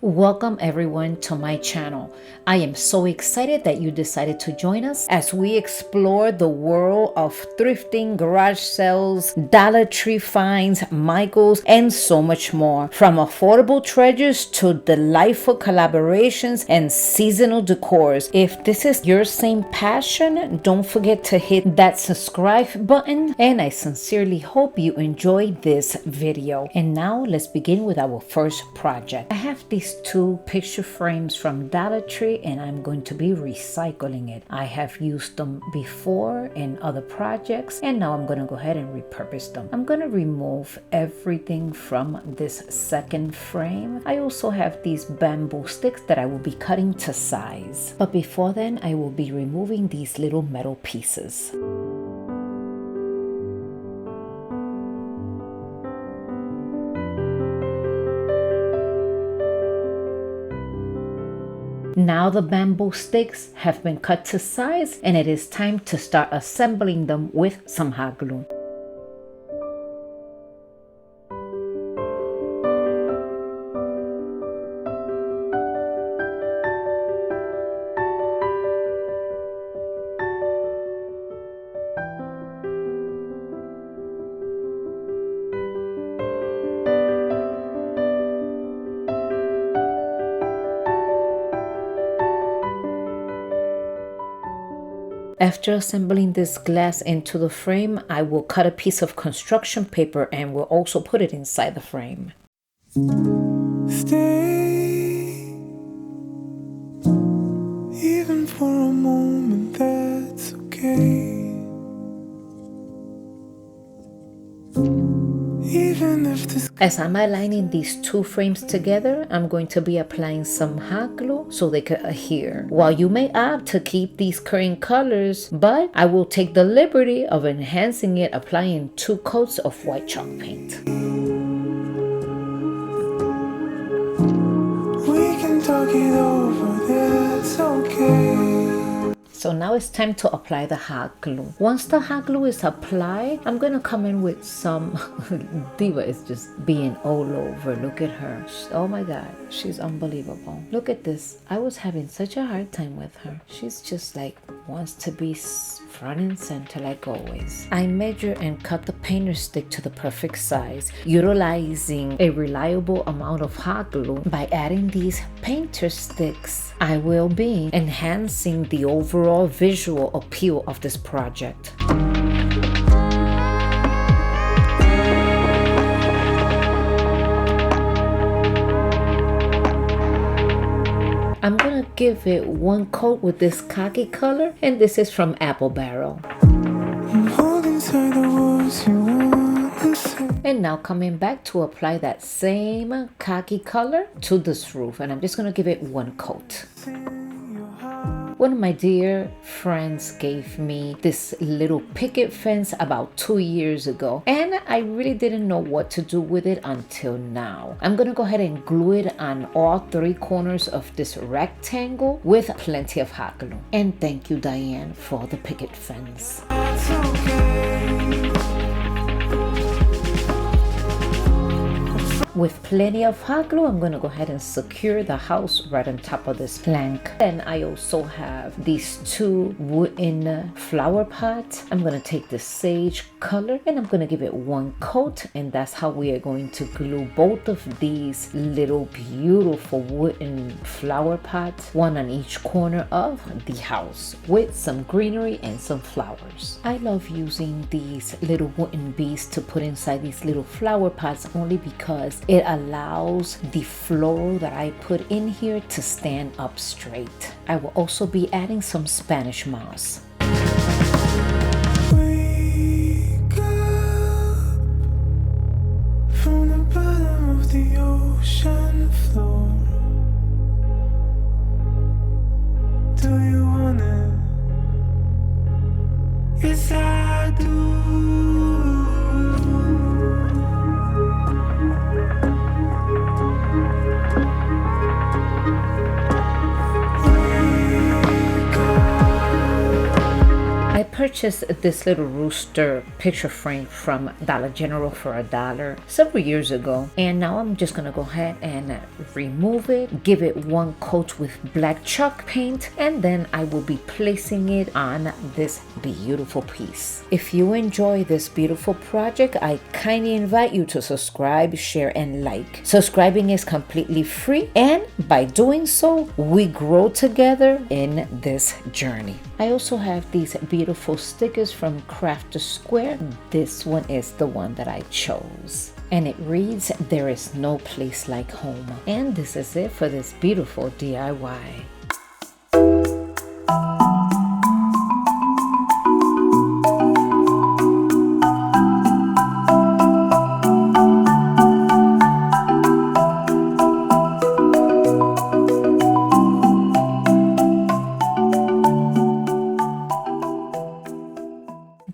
Welcome everyone to my channel. I am so excited that you decided to join us as we explore the world of thrifting, garage sales, Dollar Tree finds, Michaels, and so much more. From affordable treasures to delightful collaborations and seasonal decors. If this is your same passion, don't forget to hit that subscribe button, and I sincerely hope you enjoyed this video. And now let's begin with our first project. I have these two picture frames from Dollar Tree and I'm going to be recycling it. I have used them before in other projects and now I'm going to go ahead and repurpose them. I'm going to remove everything from this second frame. I also have these bamboo sticks that I will be cutting to size. But before then, I will be removing these little metal pieces. Now the bamboo sticks have been cut to size and it is time to start assembling them with some hot glue. After assembling this glass into the frame, I will cut a piece of construction paper and will also put it inside the frame. Stay, even for a moment, that's okay. Even if this... As I'm aligning these two frames together, I'm going to be applying some hot glue so they could adhere. While you may opt to keep these current colors, but I will take the liberty of enhancing it, applying 2 coats of white chalk paint. We can talk it over, that's okay. So now it's time to apply the hot glue. Once the hot glue is applied, I'm gonna come in with some... Diva is just being all over. Look at her. Oh my God, she's unbelievable. Look at this. I was having such a hard time with her. She's just like wants to be front and center like always. I measure and cut the painter stick to the perfect size, utilizing a reliable amount of hot glue. By adding these painter sticks, I will be enhancing the overall visual appeal of this project. I'm gonna give it 1 coat with this khaki color, and this is from Apple Barrel. And now coming back to apply that same khaki color to this roof, and I'm just gonna give it 1 coat. One of my dear friends gave me this little picket fence about 2 years ago, and I really didn't know what to do with it until now. I'm gonna go ahead and glue it on all 3 corners of this rectangle with plenty of hot glue. And thank you, Diane, for the picket fence. That's okay. With plenty of hot glue, I'm gonna go ahead and secure the house right on top of this plank. And I also have these 2 wooden flower pots. I'm gonna take the sage color and I'm gonna give it 1 coat, and that's how we are going to glue both of these little beautiful wooden flower pots, 1 on each corner of the house with some greenery and some flowers. I love using these little wooden beads to put inside these little flower pots only because it allows the floral that I put in here to stand up straight. I will also be adding some Spanish moss. Wake up from the bottom of the ocean floor. Do you want it? Yes, I do. purchased this little rooster picture frame from Dollar General for $1 several years ago. And now I'm just gonna go ahead and remove it, give it one coat with black chalk paint, and then I will be placing it on this beautiful piece. If you enjoy this beautiful project, I kindly invite you to subscribe, share, and like. Subscribing is completely free, and by doing so, we grow together in this journey. I also have these beautiful stickers from Craft to Square. This one is the one that I chose. And it reads, "There is no place like home." And this is it for this beautiful DIY.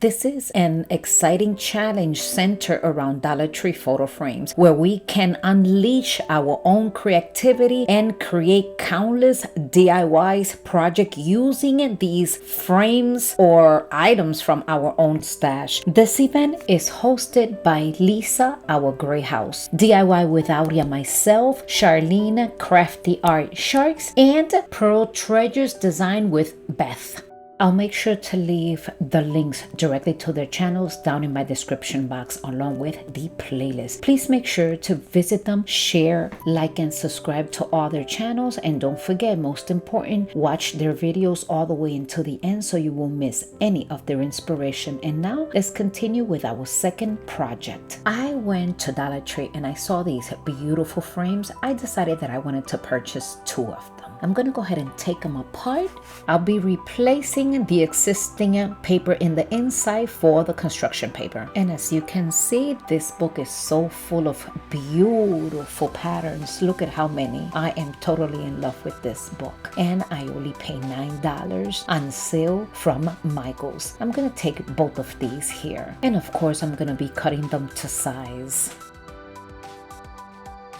This is an exciting challenge centered around Dollar Tree photo frames, where we can unleash our own creativity and create countless DIYs project using these frames or items from our own stash. This event is hosted by Lisa, our gray house, DIY with Aurea, myself, Charleen, Crafty Art Sharks, and Pearl Treasures Design with Beth. I'll make sure to leave the links directly to their channels down in my description box along with the playlist. Please make sure to visit them, share, like, and subscribe to all their channels. And don't forget, most important, watch their videos all the way until the end so you won't miss any of their inspiration. And now let's continue with our second project. I went to Dollar Tree and I saw these beautiful frames. I decided that I wanted to purchase 2 of them. I'm going to go ahead and take them apart. I'll be replacing the existing paper in the inside for the construction paper. And as you can see, this book is so full of beautiful patterns. Look at how many. I am totally in love with this book. And I only pay $9 on sale from Michael's. I'm going to take both of these here. And of course, I'm going to be cutting them to size.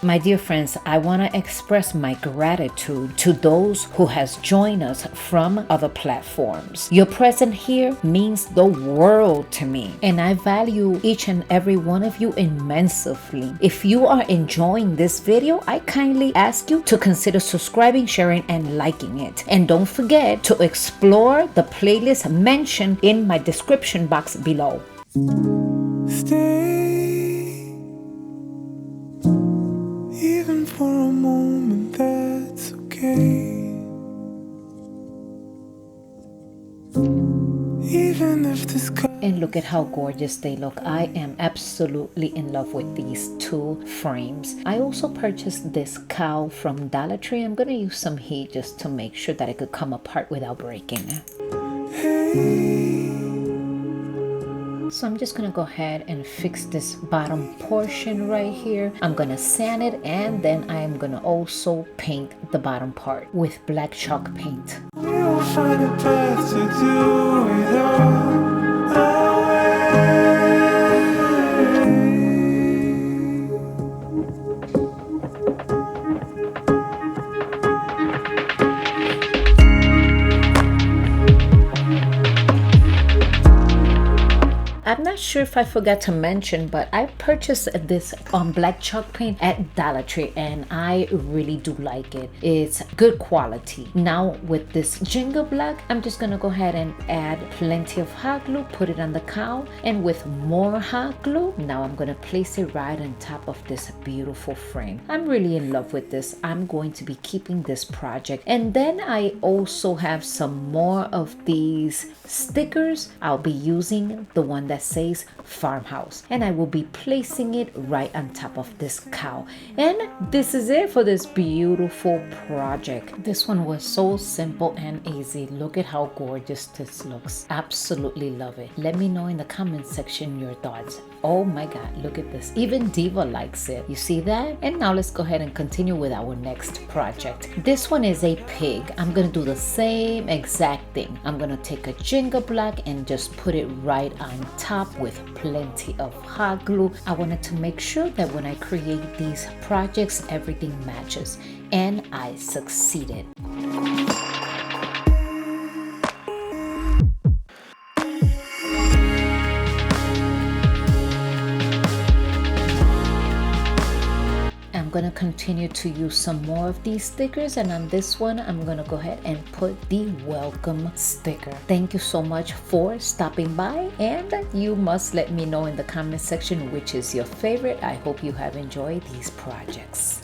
My dear friends, I want to express my gratitude to those who has joined us from other platforms. Your presence here means the world to me, and I value each and every one of you immensely. If you are enjoying this video, I kindly ask you to consider subscribing, sharing, and liking it. And don't forget to explore the playlist mentioned in my description box below. Stay, even for a moment, that's okay. Even if the sky. And look at how gorgeous they look. I am absolutely in love with these 2 frames. I also purchased this cowl from Dollar Tree. I'm going to use some heat just to make sure that it could come apart without breaking. Hey. So I'm just going to go ahead and fix this bottom portion right here. I'm going to sand it, and then I'm going to also paint the bottom part with black chalk paint. We will find a path to do it all. I'm not sure if I forgot to mention, but I purchased this black chalk paint at Dollar Tree, and I really do like it. It's good quality. Now with this Jingle Black, I'm just gonna go ahead and add plenty of hot glue, put it on the cowl, and with more hot glue, now I'm gonna place it right on top of this beautiful frame. I'm really in love with this. I'm going to be keeping this project. And then I also have some more of these stickers. I'll be using the one that says Farmhouse, and I will be placing it right on top of this cowl. And this is it for this beautiful project. This one was so simple and easy. Look at how gorgeous this looks. Absolutely love it. Let me know in the comment section your thoughts. Oh my god, look at this. Even Diva likes it. You see that? And now let's go ahead and continue with our next project. This one is a pig. I'm gonna do the same exact thing. I'm gonna take a Jingle Black and just put it right on top with plenty of hot glue. I wanted to make sure that when I create these projects, everything matches, and I succeeded. gonna continue to use some more of these stickers, and on this one I'm gonna go ahead and put the welcome sticker. Thank you so much for stopping by, and you must let me know in the comment section which is your favorite. I hope you have enjoyed these projects.